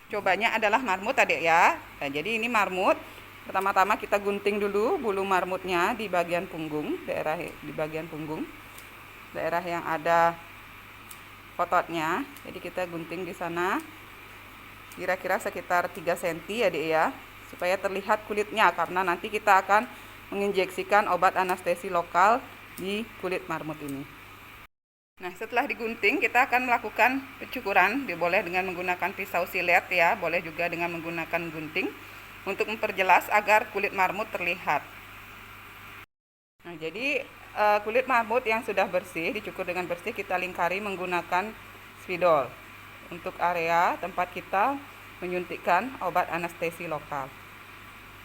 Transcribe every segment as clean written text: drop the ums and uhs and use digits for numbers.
Cobanya adalah marmut adik ya. Nah, jadi ini marmut. Pertama-tama kita gunting dulu bulu marmutnya di bagian punggung, daerah yang ada ototnya. Jadi kita gunting di sana. Kira-kira sekitar 3 cm ya adik ya, supaya terlihat kulitnya karena nanti kita akan menginjeksikan obat anestesi lokal di kulit marmut ini. Nah, setelah digunting, kita akan melakukan pencukuran. Boleh dengan menggunakan pisau silet ya, boleh juga dengan menggunakan gunting untuk memperjelas agar kulit marmut terlihat. Nah, jadi kulit marmut yang sudah bersih, dicukur dengan bersih, kita lingkari menggunakan spidol untuk area tempat kita menyuntikkan obat anestesi lokal.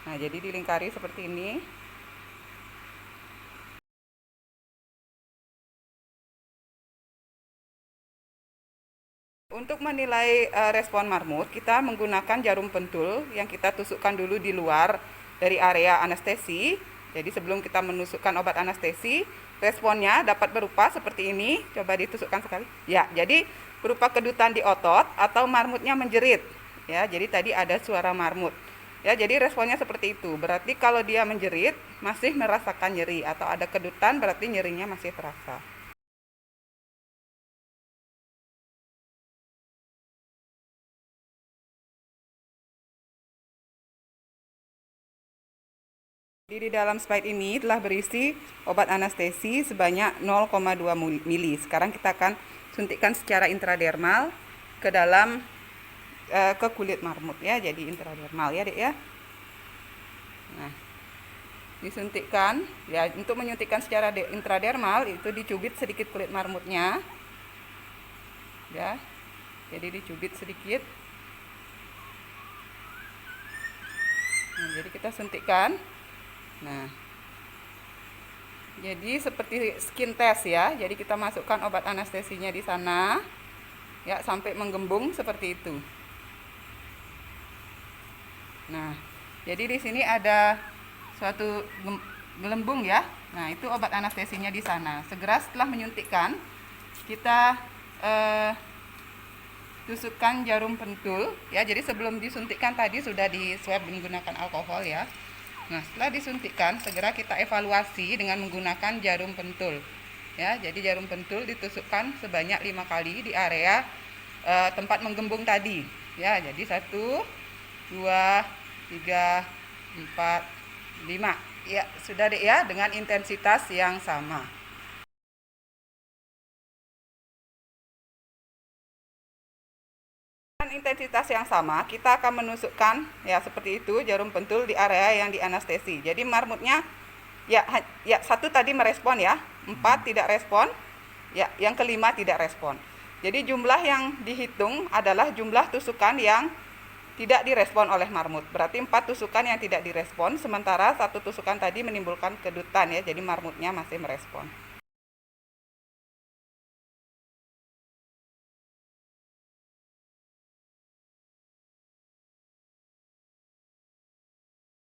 Nah, jadi dilingkari seperti ini. Untuk menilai respon marmut, kita menggunakan jarum pentul yang kita tusukkan dulu di luar dari area anestesi. Jadi sebelum kita menusukkan obat anestesi, responnya dapat berupa seperti ini. Coba ditusukkan sekali. Ya, jadi berupa kedutan di otot atau marmutnya menjerit. Ya, jadi tadi ada suara marmut. Ya, jadi responnya seperti itu. Berarti kalau dia menjerit, masih merasakan nyeri, atau ada kedutan berarti nyerinya masih terasa. Di dalam slide ini telah berisi obat anestesi sebanyak 0,2 mili. Sekarang kita akan suntikkan secara intradermal ke dalam ke kulit marmut ya. Jadi intradermal ya, Dek ya. Nah, disuntikkan ya. Untuk menyuntikkan secara intradermal itu dicubit sedikit kulit marmutnya. Ya. Jadi dicubit sedikit. Nah, jadi kita suntikkan. Nah, jadi seperti skin test ya. Jadi kita masukkan obat anestesinya di sana, ya sampai menggembung seperti itu. Nah, jadi di sini ada suatu gelembung ya. Nah, itu obat anestesinya di sana. Segera setelah menyuntikkan, kita tusukkan jarum pentul ya. Jadi sebelum disuntikkan tadi sudah di swab menggunakan alkohol ya. Nah, setelah disuntikkan, segera kita evaluasi dengan menggunakan jarum pentul. Ya, jadi jarum pentul ditusukkan sebanyak 5 kali di area tempat menggembung tadi. Ya, jadi 1, 2, 3, 4, 5. Ya, sudah deh ya, dengan intensitas yang sama. Dengan intensitas yang sama, kita akan menusukkan ya seperti itu jarum pentul di area yang dianestesi. Jadi marmutnya ya 1 tadi merespon ya, 4 tidak respon, ya yang kelima tidak respon. Jadi jumlah yang dihitung adalah jumlah tusukan yang tidak direspon oleh marmut. Berarti 4 tusukan yang tidak direspon, sementara 1 tusukan tadi menimbulkan kedutan ya, jadi marmutnya masih merespon.